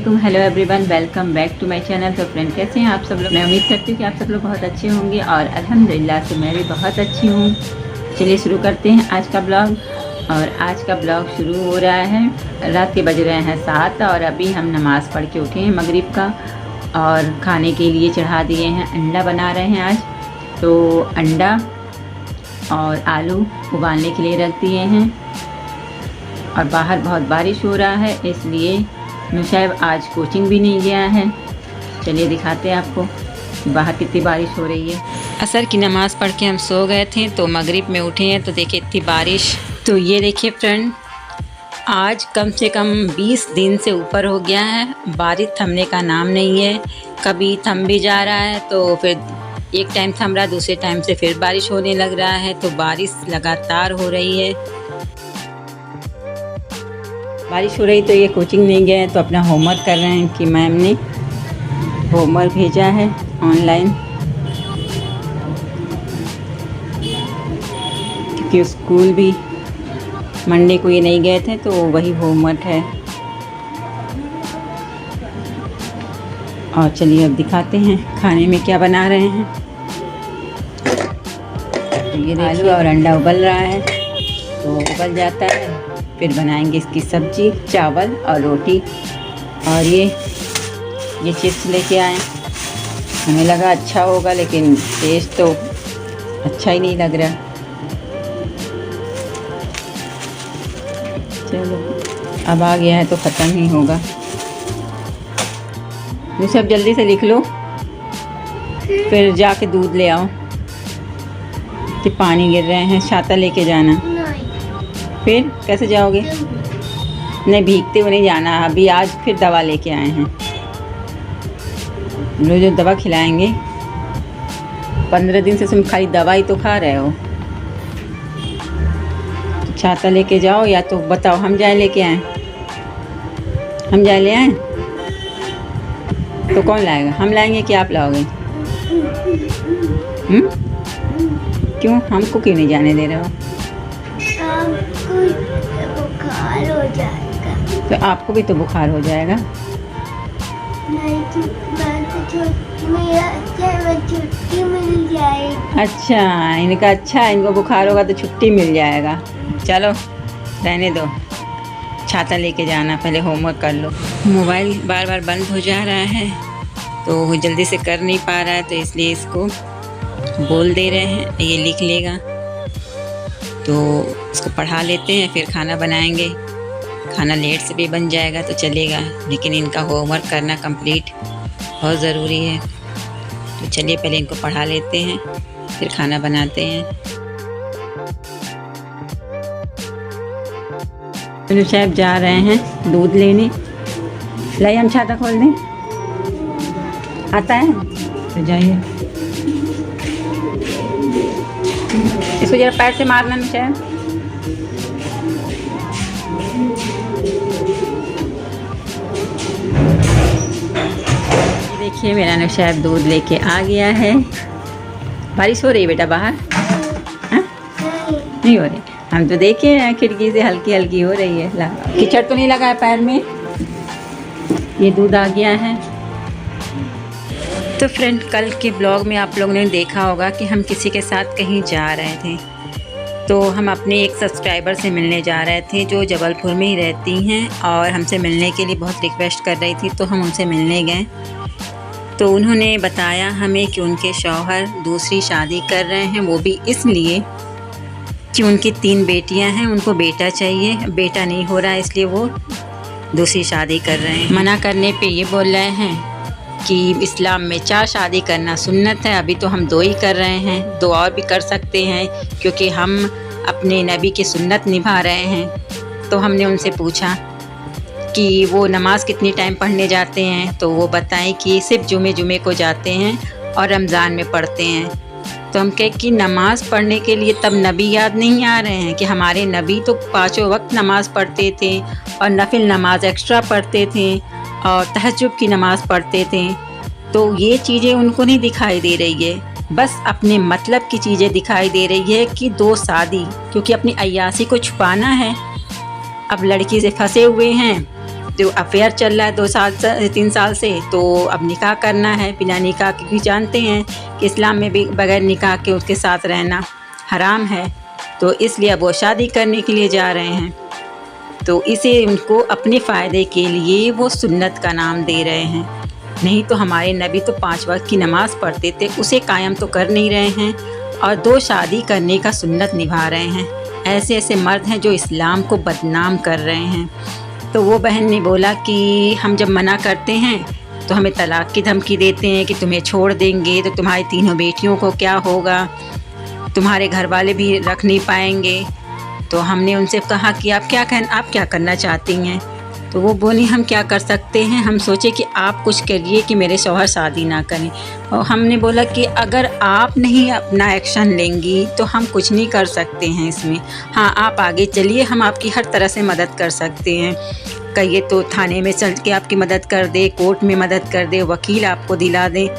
वालेकुम, hello everyone, welcome back to my channel. तो friend, कैसे हैं आप सब लोग? मैं उम्मीद करती हूँ कि आप सब लोग बहुत अच्छे होंगे और अल्हम्दुलिल्लाह से मैं भी बहुत अच्छी हूँ। चलिए शुरू करते हैं आज का ब्लॉग। और आज का ब्लॉग शुरू हो रहा है, रात के बज रहे हैं 7 और अभी हम नमाज़ पढ़ के उठे हैं मगरिब का। और खाने के लिए चढ़ा दिए हैं, अंडा बना रहे हैं आज। तो अंडा और आलू उबालने के लिए रख दिए हैं। और बाहर बहुत बारिश हो रहा है, इसलिए नुशैब आज कोचिंग भी नहीं गया है। चलिए दिखाते हैं आपको बाहर कितनी बारिश हो रही है। असर की नमाज़ पढ़ के हम सो गए थे, तो मगरिब में उठे हैं तो देखिए इतनी बारिश। तो ये देखिए फ्रेंड, आज कम से कम 20 दिन से ऊपर हो गया है, बारिश थमने का नाम नहीं है। कभी थम भी जा रहा है तो फिर एक टाइम थम रहा है, दूसरे टाइम से फिर बारिश होने लग रहा है। तो बारिश लगातार हो रही है। बारिश हो रही तो ये कोचिंग नहीं गए, तो अपना होमवर्क कर रहे हैं कि मैम ने होमवर्क भेजा है ऑनलाइन, क्योंकि स्कूल भी मंडे को ये नहीं गए थे, तो वही होमवर्क है। और चलिए अब दिखाते हैं खाने में क्या बना रहे हैं। ये आलू और अंडा उबल रहा है, तो उबल जाता है फिर बनाएंगे इसकी सब्जी, चावल और रोटी। और ये चिप्स लेके आए, हमें लगा अच्छा होगा, लेकिन टेस्ट तो अच्छा ही नहीं लग रहा। चलो अब आ गया है तो ख़त्म ही होगा। ये सब जल्दी से लिख लो, फिर जाके दूध ले आओ कि पानी गिर रहे हैं। छाता लेके जाना। फिर कैसे जाओगे? नहीं, भीगते हुए नहीं जाना। अभी आज फिर दवा लेके आए हैं, लोग जो दवा खिलाएंगे। 15 दिन से तुम खाली दवा ही तो खा रहे हो। छाता लेके जाओ, या तो बताओ हम जाए लेके आए। हम जाए ले आए तो कौन लाएगा? हम लाएंगे कि आप लाओगे? क्यों? हमको क्यों नहीं जाने दे रहे हो? बुखार हो जाएगा। तो आपको भी तो बुखार हो जाएगा। नहीं, छुट्टी मिल जाएगी। अच्छा, इनका अच्छा, इनको बुखार होगा तो छुट्टी मिल जाएगा। चलो रहने दो, छाता लेके जाना, पहले होमवर्क कर लो। मोबाइल बार बार बंद हो जा रहा है, तो वो जल्दी से कर नहीं पा रहा है, तो इसलिए इसको बोल दे रहे हैं ये लिख लेगा। तो इसको पढ़ा लेते हैं, फिर खाना बनाएंगे। खाना लेट से भी बन जाएगा तो चलेगा, लेकिन इनका होमवर्क करना कंप्लीट बहुत ज़रूरी है। तो चलिए पहले इनको पढ़ा लेते हैं, फिर खाना बनाते हैं। तो साहब जा रहे हैं दूध लेने। लाइए हम छाता खोल दें, आता है तो जाइए। इसको जरा पैर से मारना नुशैब। देखिए मेरा नुशैब दूध लेके आ गया है। बारिश हो रही है बेटा बाहर? हाँ? नहीं हो रही, हम तो देखे हैं खिड़की से हल्की हल्की हो रही है। कीचड़ तो नहीं लगा है पैर में? ये दूध आ गया है। तो फ्रेंड, कल के ब्लॉग में आप लोगों ने देखा होगा कि हम किसी के साथ कहीं जा रहे थे। तो हम अपने एक सब्सक्राइबर से मिलने जा रहे थे, जो जबलपुर में ही रहती हैं और हमसे मिलने के लिए बहुत रिक्वेस्ट कर रही थी, तो हम उनसे मिलने गए। तो उन्होंने बताया हमें कि उनके शौहर दूसरी शादी कर रहे हैं, वो भी इसलिए कि उनकी 3 बेटियां हैं, उनको बेटा चाहिए, बेटा नहीं हो रहा है, इसलिए वो दूसरी शादी कर रहे हैं। मना करने पे ये बोल रहे हैं कि इस्लाम में 4 शादी करना सुन्नत है। अभी तो हम 2 ही कर रहे हैं, 2 और भी कर सकते हैं, क्योंकि हम अपने नबी की सुन्नत निभा रहे हैं। तो हमने उनसे पूछा कि वो नमाज़ कितनी टाइम पढ़ने जाते हैं, तो वो बताएं कि सिर्फ जुमे को जाते हैं और रमज़ान में पढ़ते हैं। तो हम कहे कि नमाज़ पढ़ने के लिए तब नबी याद नहीं आ रहे हैं कि हमारे नबी तो 5 वक्त नमाज़ पढ़ते थे और नफिल नमाज एक्स्ट्रा पढ़ते थे और तहज्जुद की नमाज़ पढ़ते थे। तो ये चीज़ें उनको नहीं दिखाई दे रही है, बस अपने मतलब की चीज़ें दिखाई दे रही है कि 2 शादी, क्योंकि अपनी अय्यासी को छुपाना है। अब लड़की से फंसे हुए हैं तो अफेयर चल रहा है 2 साल से 3 साल से, तो अब निकाह करना है बिना निकाह के, क्योंकि जानते हैं कि इस्लाम में भी बग़ैर निकाह के उसके साथ रहना हराम है। तो इसलिए अब वो शादी करने के लिए जा रहे हैं। तो इसे उनको अपने फ़ायदे के लिए वो सुन्नत का नाम दे रहे हैं। नहीं तो हमारे नबी तो 5 वक्त की नमाज़ पढ़ते थे, उसे कायम तो कर नहीं रहे हैं और 2 शादी करने का सुन्नत निभा रहे हैं। ऐसे ऐसे मर्द हैं जो इस्लाम को बदनाम कर रहे हैं। तो वो बहन ने बोला कि हम जब मना करते हैं तो हमें तलाक़ की धमकी देते हैं कि तुम्हें छोड़ देंगे तो तुम्हारी 3 बेटियों को क्या होगा, तुम्हारे घर वाले भी रख नहीं पाएंगे। तो हमने उनसे कहा कि आप क्या करना चाहती हैं। तो वो बोली हम क्या कर सकते हैं, हम सोचे कि आप कुछ करिए कि मेरे शौहर शादी ना करें। और हमने बोला कि अगर आप नहीं अपना एक्शन लेंगी तो हम कुछ नहीं कर सकते हैं इसमें। हाँ, आप आगे चलिए, हम आपकी हर तरह से मदद कर सकते हैं। कहिए तो थाने में चल के आपकी मदद कर दे, कोर्ट में मदद कर दे, वकील आपको दिला दे,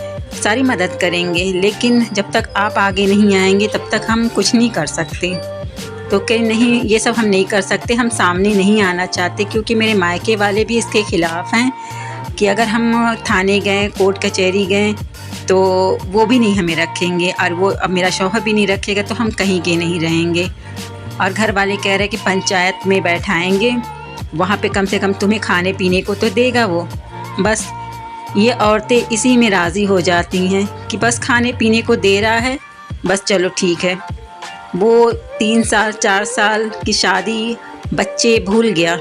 सारी मदद करेंगे। लेकिन जब तक आप आगे नहीं आएंगे तब तक हम कुछ नहीं कर सकते। तो कहीं नहीं, ये सब हम नहीं कर सकते, हम सामने नहीं आना चाहते, क्योंकि मेरे मायके वाले भी इसके ख़िलाफ़ हैं कि अगर हम थाने गए, कोर्ट कचहरी गए तो वो भी नहीं हमें रखेंगे, और वो अब मेरा शौहर भी नहीं रखेगा तो हम कहीं के नहीं रहेंगे। और घर वाले कह रहे हैं कि पंचायत में बैठाएंगे, वहाँ पे कम से कम तुम्हें खाने पीने को तो देगा वो। बस ये औरतें इसी में राज़ी हो जाती हैं कि बस खाने पीने को दे रहा है, बस चलो ठीक है। वो 3 साल 4 साल की शादी बच्चे भूल गया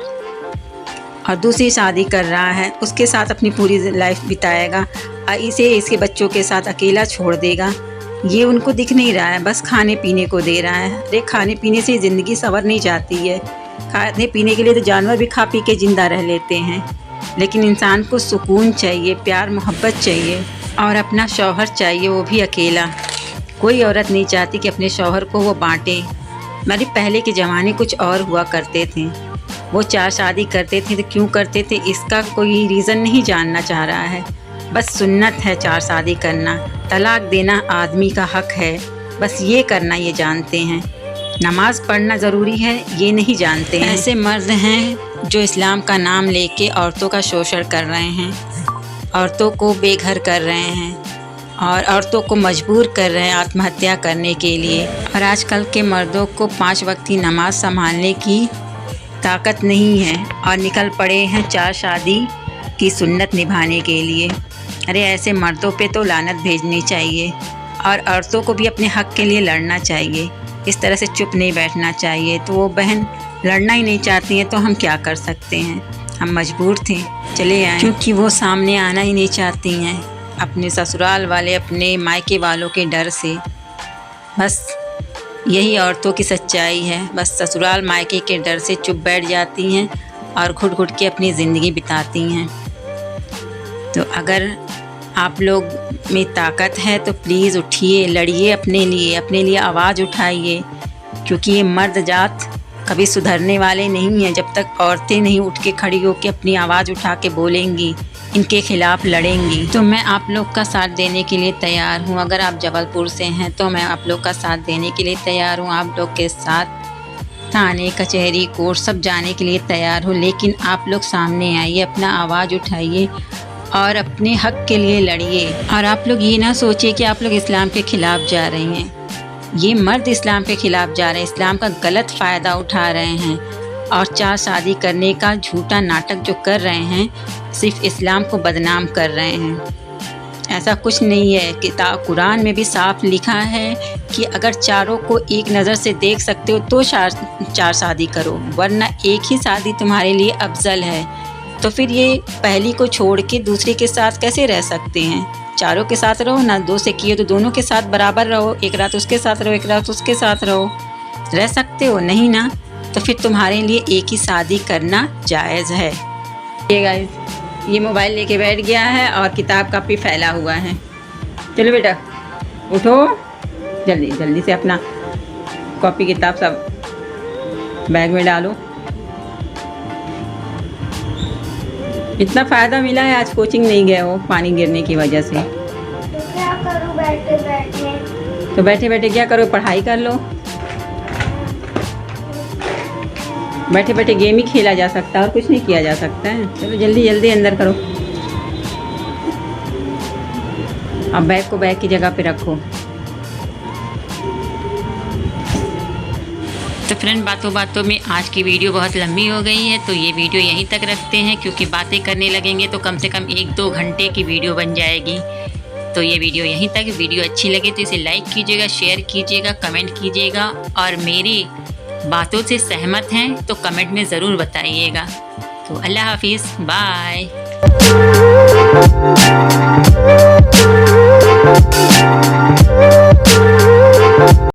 और दूसरी शादी कर रहा है, उसके साथ अपनी पूरी लाइफ बिताएगा और इसे इसके बच्चों के साथ अकेला छोड़ देगा। ये उनको दिख नहीं रहा है, बस खाने पीने को दे रहा है। अरे खाने पीने से ज़िंदगी संवर नहीं जाती है। खाने पीने के लिए तो जानवर भी खा पी के ज़िंदा रह लेते हैं, लेकिन इंसान को सुकून चाहिए, प्यार मोहब्बत चाहिए और अपना शौहर चाहिए, वो भी अकेला। कोई औरत नहीं चाहती कि अपने शौहर को वो बांटे। मेरे पहले के ज़माने कुछ और हुआ करते थे, वो 4 शादी करते थे तो क्यों करते थे इसका कोई रीज़न नहीं जानना चाह रहा है। बस सुन्नत है 4 शादी करना, तलाक देना आदमी का हक है, बस ये करना ये जानते हैं। नमाज़ पढ़ना ज़रूरी है ये नहीं जानते हैं। ऐसे मर्द हैं जो इस्लाम का नाम लेके औरतों का शोषण कर रहे हैं, औरतों को बेघर कर रहे हैं और औरतों को मजबूर कर रहे हैं आत्महत्या करने के लिए। और आजकल के मर्दों को 5 वक्त की नमाज़ संभालने की ताकत नहीं है और निकल पड़े हैं 4 शादी की सुन्नत निभाने के लिए। अरे ऐसे मर्दों पे तो लानत भेजनी चाहिए और औरतों को भी अपने हक़ के लिए लड़ना चाहिए, इस तरह से चुप नहीं बैठना चाहिए। तो वो बहन लड़ना ही नहीं चाहती हैं तो हम क्या कर सकते हैं, हम मजबूर थे चले आए, क्योंकि वो सामने आना ही नहीं चाहती हैं अपने ससुराल वाले, अपने मायके वालों के डर से। बस यही औरतों की सच्चाई है, बस ससुराल मायके के डर से चुप बैठ जाती हैं और घुट घुट के अपनी ज़िंदगी बिताती हैं। तो अगर आप लोग में ताकत है तो प्लीज़ उठिए, लड़िए अपने लिए आवाज़ उठाइए, क्योंकि ये मर्द जात कभी सुधरने वाले नहीं हैं। जब तक औरतें नहीं उठ के खड़ी होकर अपनी आवाज़ उठा के बोलेंगी, इनके ख़िलाफ़ लड़ेंगी। तो मैं आप लोग का साथ देने के लिए तैयार हूँ। अगर आप जबलपुर से हैं तो मैं आप लोग का साथ देने के लिए तैयार हूँ, आप लोग के साथ थाने कचहरी कोर्ट सब जाने के लिए तैयार हूँ। लेकिन आप लोग सामने आइए, अपना आवाज़ उठाइए और अपने हक़ के लिए लड़िए। और आप लोग ये ना सोचिए कि आप लोग इस्लाम के ख़िलाफ़ जा रही हैं, ये मर्द इस्लाम के ख़िलाफ़ जा रहे हैं, इस्लाम का गलत फ़ायदा उठा रहे हैं और 4 शादी करने का झूठा नाटक जो कर रहे हैं, सिर्फ़ इस्लाम को बदनाम कर रहे हैं। ऐसा कुछ नहीं है, किताब कुरान में भी साफ लिखा है कि अगर चारों को एक नज़र से देख सकते हो तो 4 शादी करो, वरना एक ही शादी तुम्हारे लिए अफजल है। तो फिर ये पहली को छोड़ के दूसरे के साथ कैसे रह सकते हैं? चारों के साथ रहो ना, 2 से किए तो दोनों के साथ बराबर रहो, एक रात उसके साथ रहो, एक रात उसके साथ रहो, रह सकते हो नहीं ना? तो फिर तुम्हारे लिए एक ही शादी करना जायज़ है। ये गाइस, ये मोबाइल लेके बैठ गया है और किताब कापी फैला हुआ है। चलो बेटा उठो, जल्दी जल्दी से अपना कॉपी किताब सब बैग में डालो। इतना फ़ायदा मिला है, आज कोचिंग नहीं गए हो पानी गिरने की वजह से। तो क्या करूं बैठे बैठे? तो बैठे बैठे क्या करो, पढ़ाई कर लो। बैठे बैठे गेम ही खेला जा सकता है और कुछ नहीं किया जा सकता है। चलो जल्दी जल्दी अंदर करो। अब बैग को बैग की जगह पे रखो। तो फ्रेंड, बातों बातों में आज की वीडियो बहुत लंबी हो गई है, तो ये वीडियो यहीं तक रखते हैं, क्योंकि बातें करने लगेंगे तो कम से कम 1-2 घंटे की वीडियो बन जाएगी। तो ये वीडियो यहीं तक। वीडियो अच्छी लगे तो इसे लाइक कीजिएगा, शेयर कीजिएगा, कमेंट कीजिएगा, और मेरी बातों से सहमत हैं तो कमेंट में ज़रूर बताइएगा। तो अल्लाह हाफिज़, बाय।